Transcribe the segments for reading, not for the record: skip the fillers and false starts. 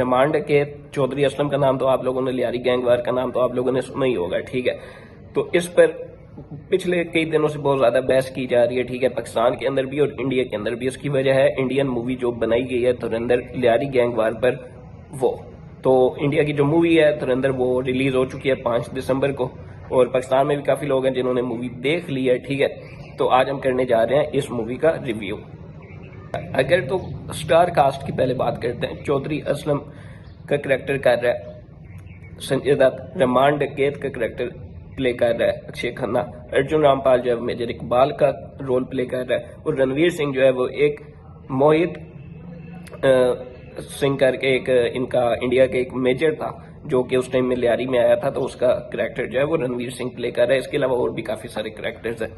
Remand के चौधरी असलम का नाम तो आप लोगों ने, लियारी गैंगवार का नाम तो आप लोगों ने सुना ही होगा, ठीक है। तो इस पर पिछले कई दिनों से बहुत ज्यादा बहस की जा रही है, ठीक है, पाकिस्तान के अंदर भी और इंडिया के अंदर भी। उसकी वजह है इंडियन मूवी जो बनाई गई है धुरंधर लियारी गैंगवार पर, वो तो इंडिया की जो मूवी है धुरंधर वो रिलीज हो चुकी है 5 दिसंबर को, और पाकिस्तान में भी काफी लोग हैं जिन्होंने मूवी देख ली है, ठीक है। तो आज हम करने जा रहे हैं इस मूवी का रिव्यू। अगर तो स्टार कास्ट की पहले बात करते हैं, चौधरी असलम का करेक्टर कर रहा है संजय दत्त, रहमान डकैत का करेक्टर प्ले कर रहा है अक्षय खन्ना, अर्जुन रामपाल जो है मेजर इकबाल का रोल प्ले कर रहा है, और रणवीर सिंह जो है वो एक मोहित सिंह करके एक इनका इंडिया का एक मेजर था जो कि उस टाइम में लियारी में आया था, तो उसका करेक्टर जो है वो रणवीर सिंह प्ले कर रहा है। इसके अलावा और भी काफी सारे करेक्टर्स हैं।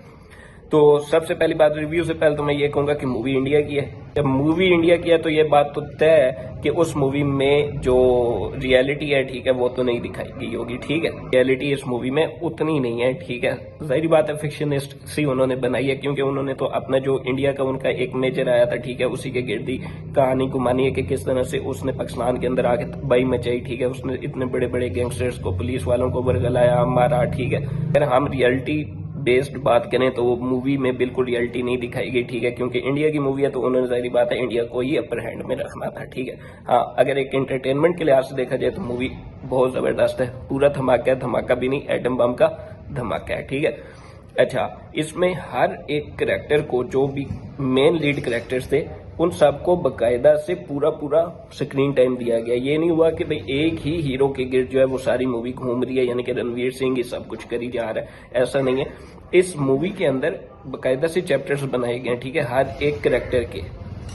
तो सबसे पहली बात, रिव्यू से पहले तो मैं ये कहूंगा कि मूवी इंडिया की है। जब मूवी इंडिया की है तो ये बात तो तय है कि उस मूवी में जो रियलिटी है, ठीक है, वो तो नहीं दिखाई गई होगी, ठीक है। रियलिटी इस मूवी में उतनी नहीं है, ठीक है। जाहिर बात है फिक्शनिस्ट सी उन्होंने बनाई है, क्योंकि उन्होंने तो अपना जो इंडिया का उनका एक मेजर आया था, ठीक है, उसी के गिर्द ही कहानी घुमानी है कि किस तरह से उसने पाकिस्तान के अंदर आके तबाही मचाई, ठीक है। उसने इतने बड़े बड़े गैंगस्टर्स को, पुलिस वालों को बरगलाया, मारा, ठीक है। अगर हम रियलिटी बेस्ड बात करें तो वो मूवी में बिल्कुल रियलिटी नहीं दिखाई गई, ठीक है, क्योंकि इंडिया की मूवी है तो उन्होंने जाहिर बात है इंडिया को ही अपर हैंड में रखना था, ठीक है। हाँ, अगर एक एंटरटेनमेंट के लिहाज से देखा जाए तो मूवी बहुत जबरदस्त है, पूरा धमाका है, धमाका भी नहीं एटम बम का धमाका है, ठीक है। अच्छा, इसमें हर एक करेक्टर को, जो भी मेन लीड करेक्टर्स थे, उन सबको बकायदा से पूरा स्क्रीन टाइम दिया गया। ये नहीं हुआ कि भाई एक ही हीरो के गिर्द जो है वो सारी मूवी घूम रही है, यानी कि रणवीर सिंह ही सब कुछ करी जा रहा है, ऐसा नहीं है। इस मूवी के अंदर बकायदा से चैप्टर्स बनाए गए हैं, ठीक है, हर एक करेक्टर के,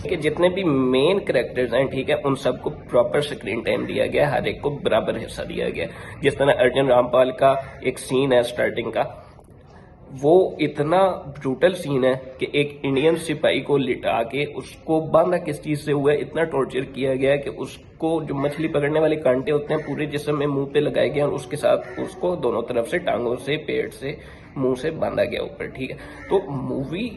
कि जितने भी मेन करेक्टर्स हैं, ठीक है, उन सबको प्रॉपर स्क्रीन टाइम दिया गया, हर एक को बराबर हिस्सा दिया गया। जिस तरह अर्जुन रामपाल का एक सीन है स्टार्टिंग का, वो इतना ब्रूटल सीन है कि एक इंडियन सिपाही को लिटा के उसको बांधा किस चीज से हुआ है, इतना टॉर्चर किया गया है कि उसको जो मछली पकड़ने वाले कांटे होते हैं पूरे जिस्म में मुंह पे लगाए गए और उसके साथ उसको दोनों तरफ से, टांगों से, पेट से, मुंह से बांधा गया ऊपर, ठीक है। तो मूवी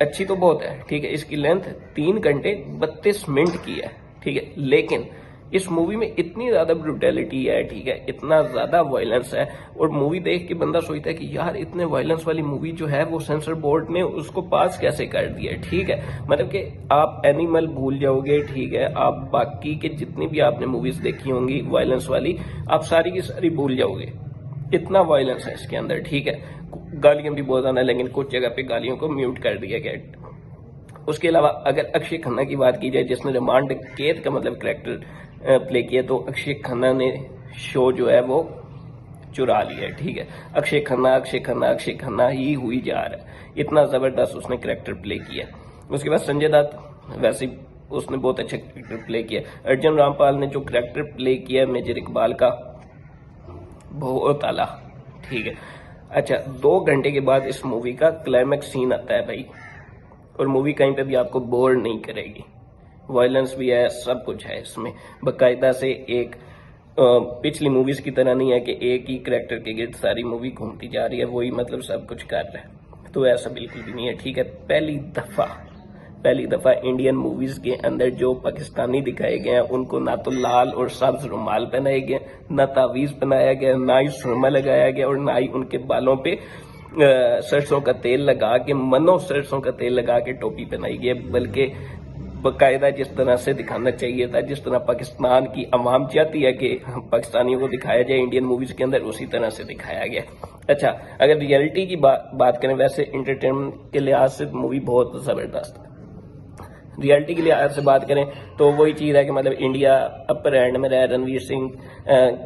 अच्छी तो बहुत है, ठीक है, इसकी लेंथ 3 घंटे 32 मिनट की है, ठीक है, लेकिन इस मूवी में इतनी ज्यादा ब्रूटैलिटी है, ठीक है, इतना ज्यादा वायलेंस है, और मूवी देख के बंदा सोचता है कि यार इतने वायलेंस वाली मूवी जो है वो सेंसर बोर्ड ने उसको पास कैसे कर दिया, ठीक है। मतलब कि आप एनिमल भूल जाओगे, ठीक है, आप बाकी के जितनी भी आपने मूवीज देखी होंगी वायलेंस वाली, आप सारी की सारी भूल जाओगे, इतना वायलेंस है इसके अंदर, ठीक है। गालियां भी बहुत ज्यादा, लेकिन कुछ जगह पे गालियों को म्यूट कर दिया गया। उसके अलावा अगर अक्षय खन्ना की बात की जाए, जिसने रिमांड डकैत का मतलब करेक्टर प्ले किया, तो अक्षय खन्ना ने शो जो है वो चुरा लिया है, ठीक है। अक्षय खन्ना अक्षय खन्ना अक्षय खन्ना ही हुई जा रहा है, इतना जबरदस्त उसने करेक्टर प्ले किया। उसके बाद संजय दत्त, वैसे उसने बहुत अच्छा करेक्टर प्ले किया। अर्जुन रामपाल ने जो करेक्टर प्ले किया मेजर इकबाल का, बहुत आला, ठीक है। अच्छा, 2 घंटे के बाद इस मूवी का क्लाइमैक्स सीन आता है भाई, और मूवी कहीं पे भी आपको बोर नहीं करेगी। वायलेंस भी है, सब कुछ है इसमें बकायदा से। एक पिछली मूवीज की तरह नहीं है कि एक ही करेक्टर के गिर्द सारी मूवी घूमती जा रही है, वही मतलब सब कुछ कर रहा है, तो ऐसा बिल्कुल भी नहीं है, ठीक है। पहली दफा इंडियन मूवीज के अंदर जो पाकिस्तानी दिखाए गए हैं उनको ना तो लाल और सब्ज रुमाल पहनाए गए, ना तावीज पहनाया गया, ना ही सुरमा लगाया गया, और ना ही उनके बालों पे सरसों का तेल लगा के, मनो सरसों का तेल लगा के टोपी पहनाई गई, बल्कि बकायदा जिस तरह से दिखाना चाहिए था, जिस तरह पाकिस्तान की अवाम चाहती है कि पाकिस्तानियों को दिखाया जाए इंडियन मूवीज के अंदर, उसी तरह से दिखाया गया। अच्छा, अगर रियलिटी की बात करें, वैसे एंटरटेनमेंट के लिहाज से मूवी बहुत जबरदस्त है। रियलिटी के लिहाज से बात करें तो वही चीज है कि मतलब इंडिया अपर हैंड में रहा, रणवीर सिंह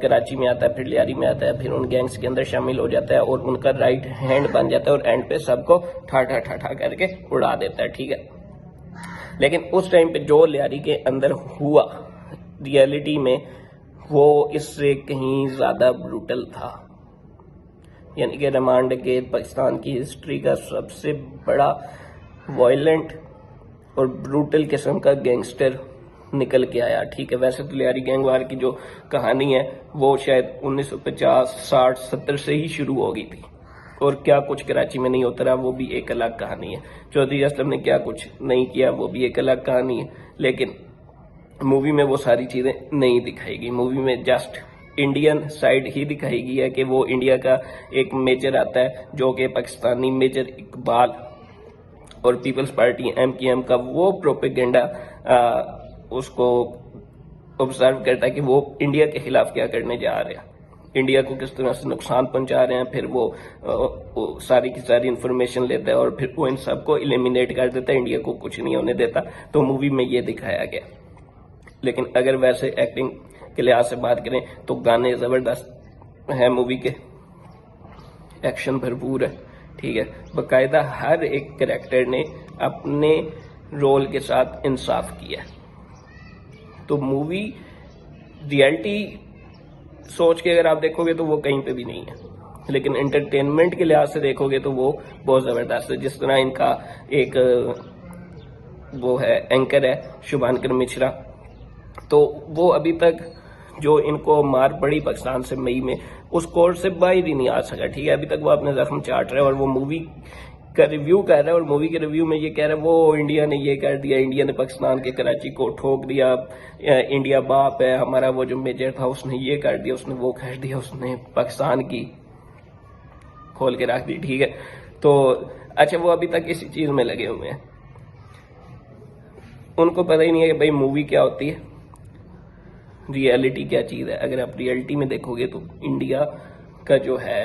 कराची में आता है, फिर लियारी में आता है, फिर उन गैंग्स के अंदर शामिल हो जाता है और उनका राइट हैंड बन जाता है, और एंड पे सबको ठा करके उड़ा देता है, ठीक है। लेकिन उस टाइम पे जो लियारी के अंदर हुआ रियलिटी में, वो इससे कहीं ज्यादा ब्रूटल था। यानी कि रिमांड के पाकिस्तान की हिस्ट्री का सबसे बड़ा वायलेंट और ब्रूटल किस्म का गैंगस्टर निकल के आया, ठीक है। वैसे तो लियारी गैंगवार की जो कहानी है वो शायद 1950, 60, 70 से ही शुरू हो गई थी, और क्या कुछ कराची में नहीं होता रहा वो भी एक अलग कहानी है। चौधरी असलम ने क्या कुछ नहीं किया वो भी एक अलग कहानी है। लेकिन मूवी में वो सारी चीज़ें नहीं दिखाई गई। मूवी में जस्ट इंडियन साइड ही दिखाई गई है कि वो इंडिया का एक मेजर आता है जो कि पाकिस्तानी मेजर इकबाल और पीपल्स पार्टी MKM का वो प्रोपेगेंडा उसको ऑब्जर्व करता है कि वो इंडिया के खिलाफ क्या करने जा रहे हैं, इंडिया को किस तरह से नुकसान पहुंचा रहे हैं। फिर वो सारी की सारी इंफॉर्मेशन लेता है और फिर वो इन सबको एलिमिनेट कर देता है, इंडिया को कुछ नहीं होने देता। तो मूवी में ये दिखाया गया। लेकिन अगर वैसे एक्टिंग के लिहाज से बात करें तो गाने ज़बरदस्त हैं मूवी के, एक्शन भरपूर है, ठीक है। बाकायदा हर एक कैरेक्टर ने अपने रोल के साथ इंसाफ किया। तो मूवी रियलिटी सोच के अगर आप देखोगे तो वो कहीं पे भी नहीं है, लेकिन एंटरटेनमेंट के लिहाज से देखोगे तो वो बहुत ज़बरदस्त है। जिस तरह इनका एक वो है एंकर है शुभांकर मिश्रा, तो वो अभी तक जो इनको मार पड़ी पाकिस्तान से मई में, उस कोर्स से बाहर ही नहीं आ सका, ठीक है। अभी तक वो अपने जख्म चाट रहा है और वो मूवी का रिव्यू कर रहा है और मूवी के रिव्यू में ये कह रहा है वो इंडिया ने ये कर दिया, इंडिया ने पाकिस्तान के कराची को ठोक दिया, इंडिया बाप है हमारा, वो जो मेजर था उसने ये कर दिया, उसने वो कर दिया, उसने पाकिस्तान की खोल के रख दी, ठीक है। तो अच्छा, वो अभी तक इसी चीज़ में लगे हुए हैं, उनको पता ही नहीं है कि भाई मूवी क्या होती है, रियलिटी क्या चीज़ है। अगर आप रियलिटी में देखोगे तो इंडिया का जो है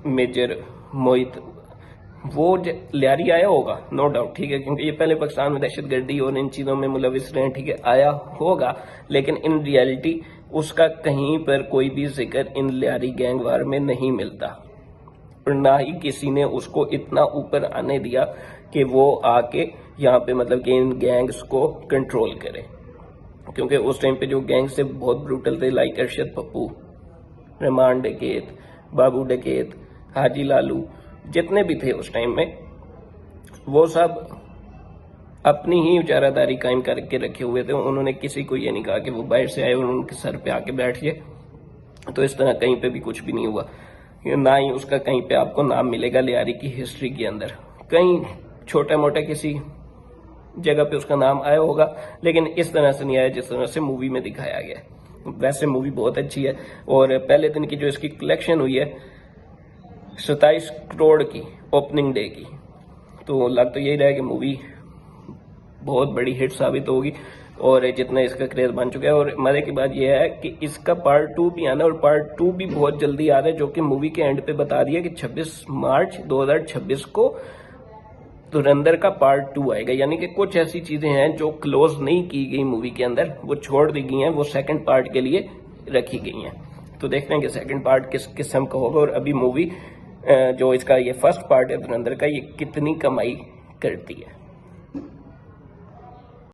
मेजर मोहित वो लियारी आया होगा, नो डाउट, ठीक है, क्योंकि ये पहले पाकिस्तान में दहशतगर्दी और इन चीज़ों में मुलविस रहे, ठीक है, आया होगा। लेकिन इन रियलिटी उसका कहीं पर कोई भी जिक्र इन लियारी गैंग वार में नहीं मिलता, और ना ही किसी ने उसको इतना ऊपर आने दिया कि वो आके यहाँ पे मतलब कि इन गैंग्स को कंट्रोल करे। क्योंकि उस टाइम पे जो गैंग से बहुत ब्रूटल थे, लाइक अरशद पप्पू, रहमान डकैत, बाबू डकैत, हाजी लालू, जितने भी थे उस टाइम में, वो सब अपनी ही इजारादारी कायम करके रखे हुए थे। उन्होंने किसी को ये नहीं कहा कि वो बाहर से आए और उनके सर पे आके बैठ गए। तो इस तरह कहीं पे भी कुछ भी नहीं हुआ, ना ही उसका कहीं पे आपको नाम मिलेगा लियारी की हिस्ट्री के अंदर। कहीं छोटा मोटा किसी जगह पे उसका नाम आया होगा, लेकिन इस तरह से नहीं आया जिस तरह से मूवी में दिखाया गया। वैसे मूवी बहुत अच्छी है और पहले दिन की जो इसकी कलेक्शन हुई है 27 करोड़ की ओपनिंग डे की, तो लग तो यही रहा है कि मूवी बहुत बड़ी हिट साबित होगी और जितना इसका क्रेज बन चुका है। और मजे की बात यह है कि इसका पार्ट 2 भी आना, और पार्ट 2 भी बहुत जल्दी आ रहा है, जो कि मूवी के एंड पे बता दिया कि 26 मार्च 2026 को धुरंधर का पार्ट 2 आएगा। यानी कि कुछ ऐसी चीजें हैं जो क्लोज नहीं की गई मूवी के अंदर, वो छोड़ दी गई हैं, वो सेकंड पार्ट के लिए रखी गई हैं। तो देखते हैं कि सेकंड पार्ट किस किस्म का होगा और अभी मूवी जो इसका ये फर्स्ट पार्ट है धुरंधर का, ये कितनी कमाई करती है।